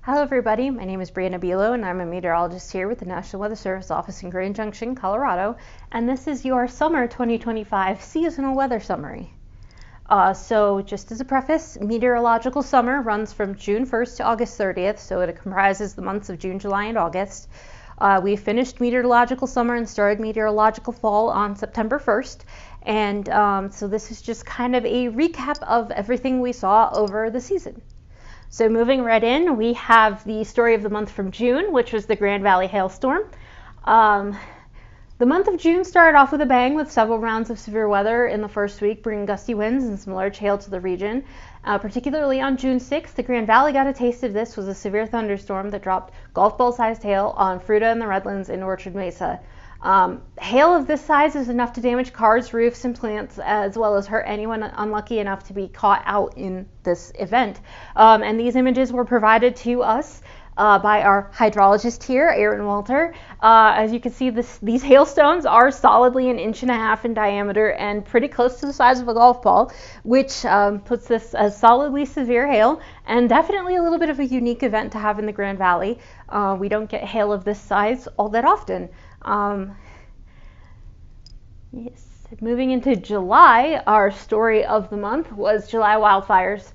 Hello everybody, my name is Brianna Bilo and I'm a meteorologist here with the National Weather Service office in Grand Junction, Colorado, and this is your summer 2025 seasonal weather summary. So just as a preface, Meteorological Summer runs from June 1st to August 30th, so it comprises the months of June, July, and August. We finished Meteorological Summer and started Meteorological Fall on September 1st, and so this is just kind of a recap of everything we saw over the season. So moving right in, we have the story of the month from June, which was the Grand Valley hailstorm. The month of June started off with a bang with several rounds of severe weather in the first week, bringing gusty winds and some large hail to the region. Particularly on June 6th, the Grand Valley got a taste of this with a severe thunderstorm that dropped golf ball-sized hail on Fruita and the Redlands in Orchard Mesa. Hail of this size is enough to damage cars, roofs, and plants, as well as hurt anyone unlucky enough to be caught out in this event. And these images were provided to us by our hydrologist here, Aaron Walter. As you can see, these hailstones are solidly 1.5 inches in diameter and pretty close to the size of a golf ball, which puts this as solidly severe hail and definitely a little bit of a unique event to have in the Grand Valley. We don't get hail of this size all that often. Yes. Moving into July, our story of the month was July wildfires.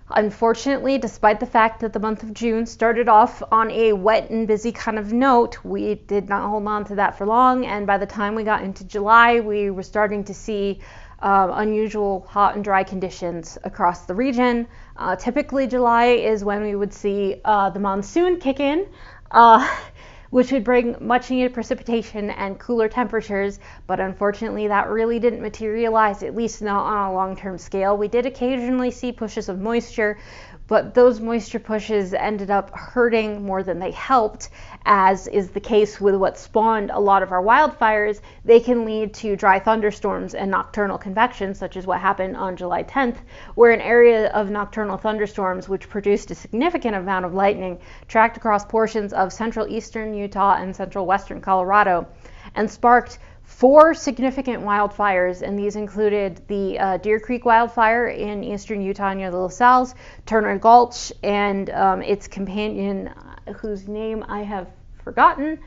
Unfortunately, despite the fact that the month of June started off on a wet and busy kind of note, we did not hold on to that for long, and by the time we got into July, we were starting to see unusual hot and dry conditions across the region. Typically, July is when we would see the monsoon kick in, which would bring much needed precipitation and cooler temperatures, but unfortunately that really didn't materialize, at least not on a long-term scale. We did occasionally see pushes of moisture, but those moisture pushes ended up hurting more than they helped, as is the case with what spawned a lot of our wildfires. They can lead to dry thunderstorms and nocturnal convection, such as what happened on July 10th, where an area of nocturnal thunderstorms, which produced a significant amount of lightning, tracked across portions of central eastern Utah and central western Colorado, and sparked 4 significant wildfires, and these included the Deer Creek wildfire in eastern Utah near the La Salles, Turner Gulch, and its companion, whose name I have forgotten,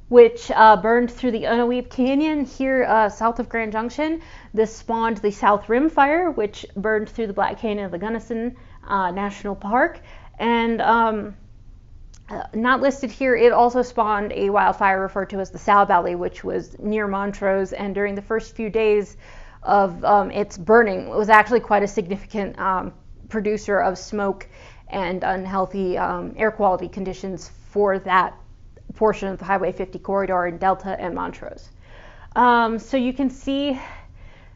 which burned through the Unaweep Canyon here south of Grand Junction. This spawned the South Rim Fire, which burned through the Black Canyon of the Gunnison National Park, and not listed here, it also spawned a wildfire referred to as the Sow Belly, which was near Montrose, and during the first few days of its burning, it was actually quite a significant producer of smoke and unhealthy air quality conditions for that portion of the Highway 50 corridor in Delta and Montrose. So you can see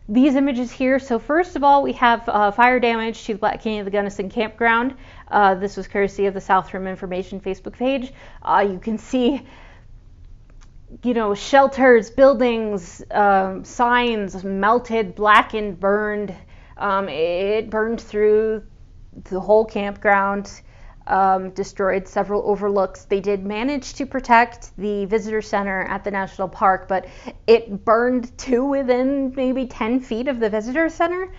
these images here. So first of all, we have fire damage to the Black Canyon of the Gunnison campground. This was courtesy of the South Rim Information Facebook page. You can see, shelters, buildings, signs melted, blackened, burned. It burned through the whole campground, destroyed several overlooks. They did manage to protect the visitor center at the national park, but it burned to within maybe 10 feet of the visitor center.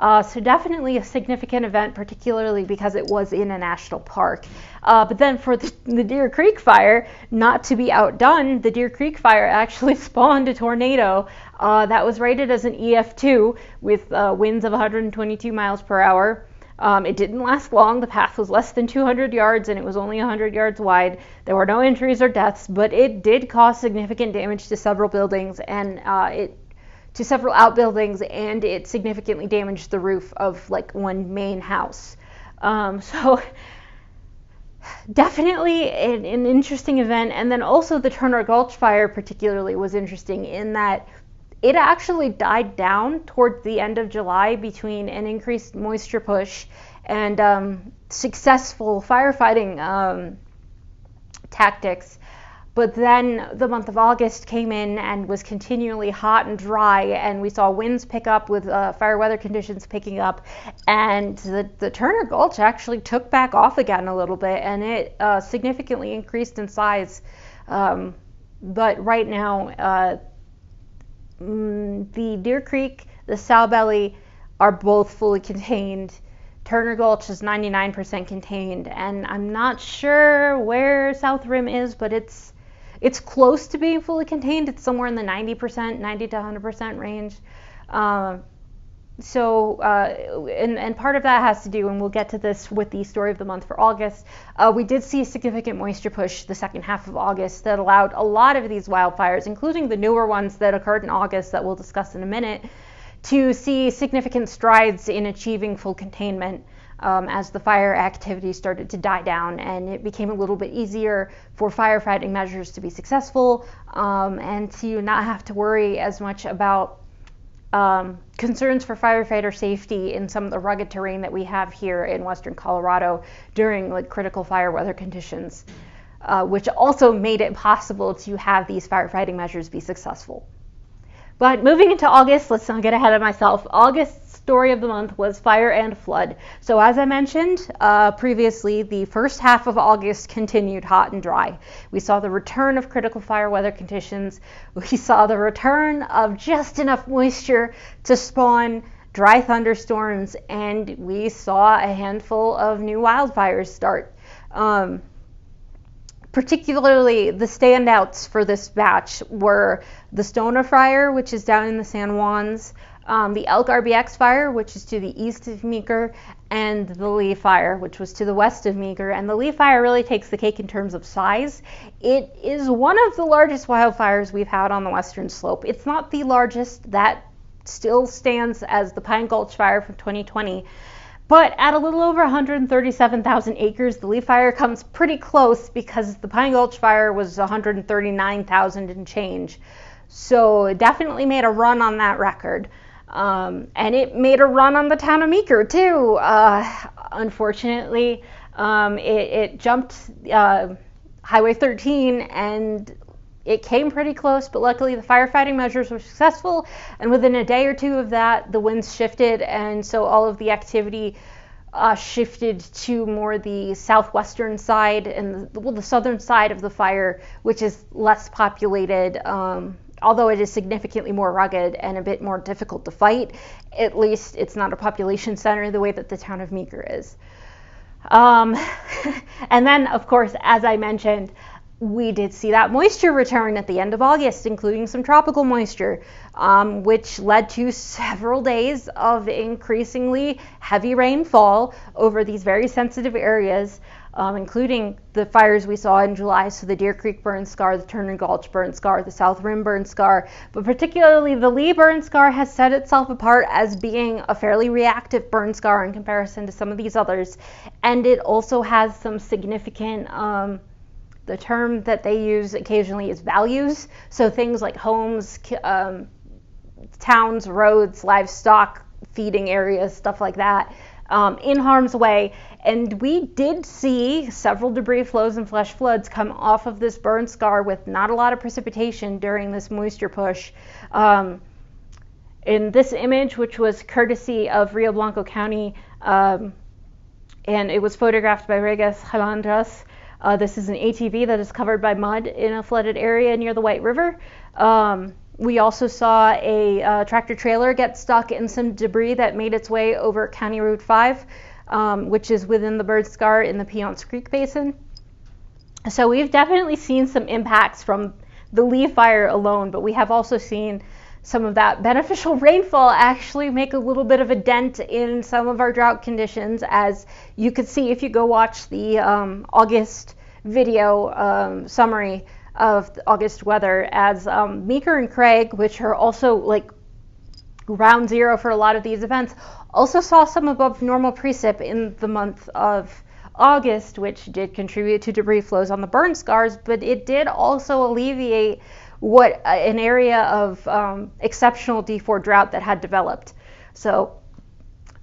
So definitely a significant event, particularly because it was in a national park. But then for the Deer Creek fire, not to be outdone, the Deer Creek fire actually spawned a tornado that was rated as an EF2 with winds of 122 miles per hour. It didn't last long. The path was less than 200 yards and it was only 100 yards wide. There were no injuries or deaths, but it did cause significant damage to several buildings and to several outbuildings, and it significantly damaged the roof of one main house. So definitely an interesting event. And then also the Turner Gulch fire particularly was interesting in that it actually died down towards the end of July between an increased moisture push and successful firefighting tactics. But then the month of August came in and was continually hot and dry, and we saw winds pick up with fire weather conditions picking up, and the Turner Gulch actually took back off again a little bit, and it significantly increased in size. But right now, the Deer Creek, the Sow Belly are both fully contained. Turner Gulch is 99% contained, and I'm not sure where South Rim is, but it's close to being fully contained. It's somewhere in the 90%, 90 to 100% range. And part of that has to do, and we'll get to this with the story of the month for August, we did see a significant moisture push the second half of August that allowed a lot of these wildfires, including the newer ones that occurred in August that we'll discuss in a minute, to see significant strides in achieving full containment as the fire activity started to die down, and it became a little bit easier for firefighting measures to be successful, and to not have to worry as much about concerns for firefighter safety in some of the rugged terrain that we have here in western Colorado during critical fire weather conditions, which also made it possible to have these firefighting measures be successful. But moving into August, let's not get ahead of myself. August's story of the month was fire and flood. So as I mentioned previously, the first half of August continued hot and dry. We saw the return of critical fire weather conditions. We saw the return of just enough moisture to spawn dry thunderstorms, and we saw a handful of new wildfires start. Particularly, the standouts for this batch were the Stoner fire, which is down in the San Juans, the Elk RBX fire, which is to the east of Meeker, and the Lee fire, which was to the west of Meeker. And the Lee fire really takes the cake in terms of size. It is one of the largest wildfires we've had on the western slope. It's not the largest. That still stands as the Pine Gulch fire from 2020. But at a little over 137,000 acres, the Lee fire comes pretty close because the Pine Gulch fire was 139,000 and change. So it definitely made a run on that record. And it made a run on the town of Meeker too. Unfortunately, it jumped Highway 13 and it came pretty close, but luckily the firefighting measures were successful, and within a day or two of that, the winds shifted, and so all of the activity shifted to more the southwestern side and the southern side of the fire, which is less populated, although it is significantly more rugged and a bit more difficult to fight. At least it's not a population center the way that the town of Meeker is. And then, of course, as I mentioned, we did see that moisture return at the end of August, including some tropical moisture, which led to several days of increasingly heavy rainfall over these very sensitive areas, including the fires we saw in July, so the Deer Creek burn scar, the Turner Gulch burn scar, the South Rim burn scar, but particularly the Lee burn scar has set itself apart as being a fairly reactive burn scar in comparison to some of these others, and it also has some significant the term that they use occasionally is values, so things like homes, towns, roads, livestock, feeding areas, stuff like that, in harm's way. And we did see several debris flows and flash floods come off of this burn scar with not a lot of precipitation during this moisture push. In this image, which was courtesy of Rio Blanco County, and it was photographed by Regas Jalandras, this is an ATV that is covered by mud in a flooded area near the White River. We also saw a tractor trailer get stuck in some debris that made its way over County Route 5, which is within the burn scar in the Piceance Creek Basin. So we've definitely seen some impacts from the Lee fire alone, but we have also seen some of that beneficial rainfall actually make a little bit of a dent in some of our drought conditions, as you could see if you go watch the August video summary of the August weather, as Meeker and Craig, which are also like ground zero for a lot of these events, also saw some above normal precip in the month of August, which did contribute to debris flows on the burn scars, but it did also alleviate what an area of exceptional D4 drought that had developed. So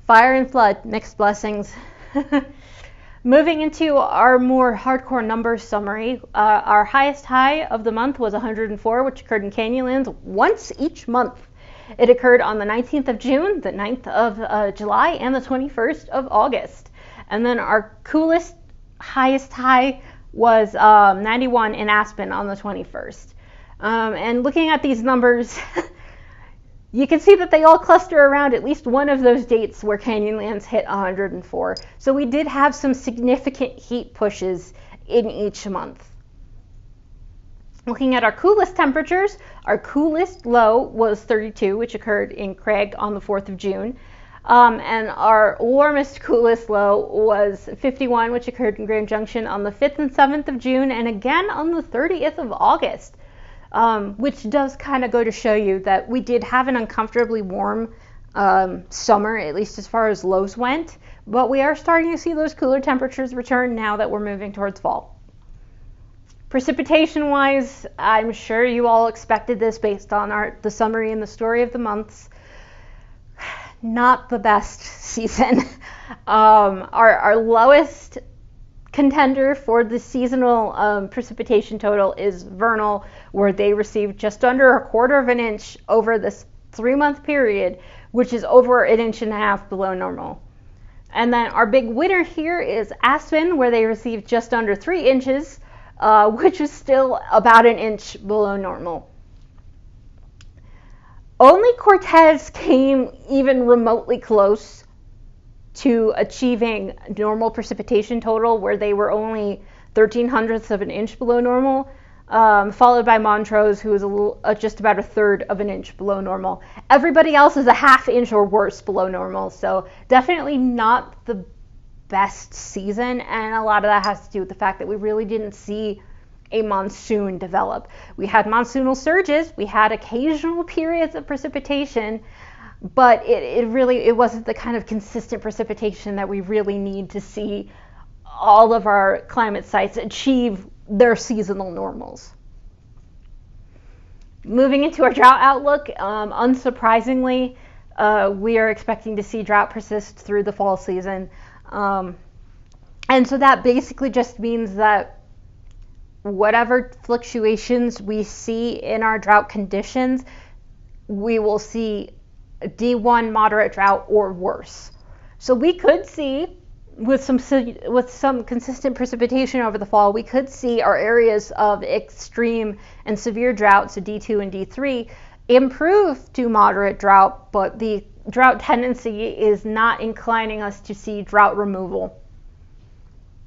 fire and flood, mixed blessings. Moving into our more hardcore numbers summary, our highest high of the month was 104, which occurred in Canyonlands once each month. It occurred on the 19th of June, the 9th of July, and the 21st of August. And then our coolest, highest high was 91 in Aspen on the 21st. And looking at these numbers, you can see that they all cluster around at least one of those dates where Canyonlands hit 104. So we did have some significant heat pushes in each month. Looking at our coolest temperatures, our coolest low was 32, which occurred in Craig on the 4th of June. And our warmest, coolest low was 51, which occurred in Grand Junction on the 5th and 7th of June, and again on the 30th of August, which does kind of go to show you that we did have an uncomfortably warm summer, at least as far as lows went, but we are starting to see those cooler temperatures return now that we're moving towards fall. Precipitation-wise, I'm sure you all expected this based on the summary and the story of the months. Not the best season. Our lowest contender for the seasonal precipitation total is Vernal, where they received just under 1/4 of an inch over this 3-month period, which is over 1.5 inches below normal. And then our big winner here is Aspen, where they received just under 3 inches, which is still about 1 inch below normal. Only Cortez came even remotely close to achieving normal precipitation total, where they were only 0.13 of an inch below normal, followed by Montrose, who was just about 1/3 of an inch below normal. Everybody else is 1/2 inch or worse below normal, so definitely not the best season, and a lot of that has to do with the fact that we really didn't see a monsoon develop. We had monsoonal surges, we had occasional periods of precipitation, but it wasn't the kind of consistent precipitation that we really need to see all of our climate sites achieve their seasonal normals. Moving into our drought outlook, unsurprisingly, we are expecting to see drought persist through the fall season. And so that basically just means that whatever fluctuations we see in our drought conditions, we will see a D1 moderate drought or worse. So we could see, with some consistent precipitation over the fall, we could see our areas of extreme and severe drought, so D2 and D3, improve to moderate drought, but the drought tendency is not inclining us to see drought removal.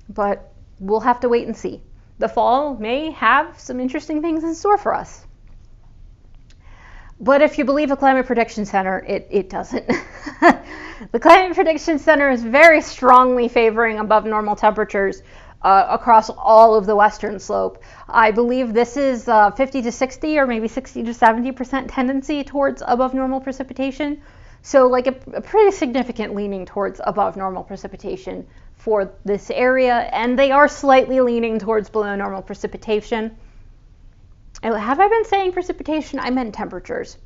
But we'll have to wait and see. The fall may have some interesting things in store for us. But if you believe the Climate Prediction Center, it doesn't. The Climate Prediction Center is very strongly favoring above normal temperatures across all of the western slope. I believe this is 50 to 60 or maybe 60 to 70% tendency towards above normal precipitation. So like a pretty significant leaning towards above normal precipitation for this area, and they are slightly leaning towards below normal precipitation. Have I been saying precipitation? I meant temperatures.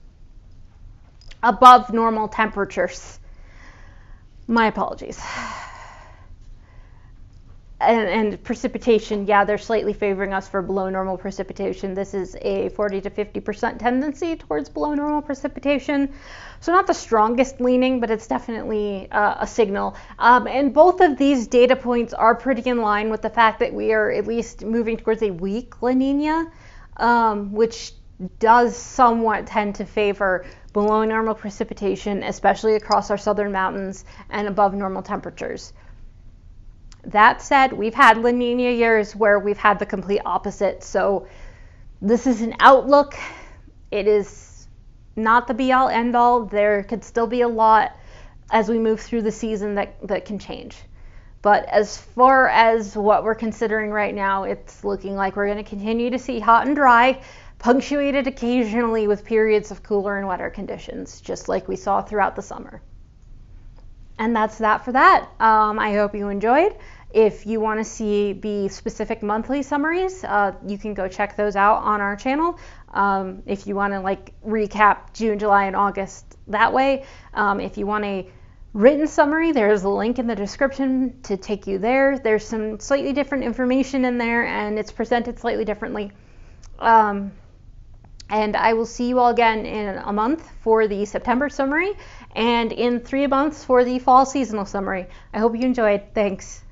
Above normal temperatures. My apologies. And precipitation, yeah, they're slightly favoring us for below normal precipitation. This is a 40 to 50% tendency towards below normal precipitation. So not the strongest leaning, but it's definitely a signal. And both of these data points are pretty in line with the fact that we are at least moving towards a weak La Nina, which does somewhat tend to favor below normal precipitation, especially across our southern mountains, and above normal temperatures. That said, we've had La Nina years where we've had the complete opposite. So this is an outlook. It is not the be-all, end-all. There could still be a lot as we move through the season that can change. But as far as what we're considering right now, it's looking like we're going to continue to see hot and dry, punctuated occasionally with periods of cooler and wetter conditions, just like we saw throughout the summer. And that's that for that. I hope you enjoyed. If you want to see the specific monthly summaries, you can go check those out on our channel. If you want to recap June, July, and August that way. If you want a written summary, there's a link in the description to take you there. There's some slightly different information in there, and it's presented slightly differently. And I will see you all again in a month for the September summary, and in 3 months for the fall seasonal summary. I hope you enjoyed. Thanks.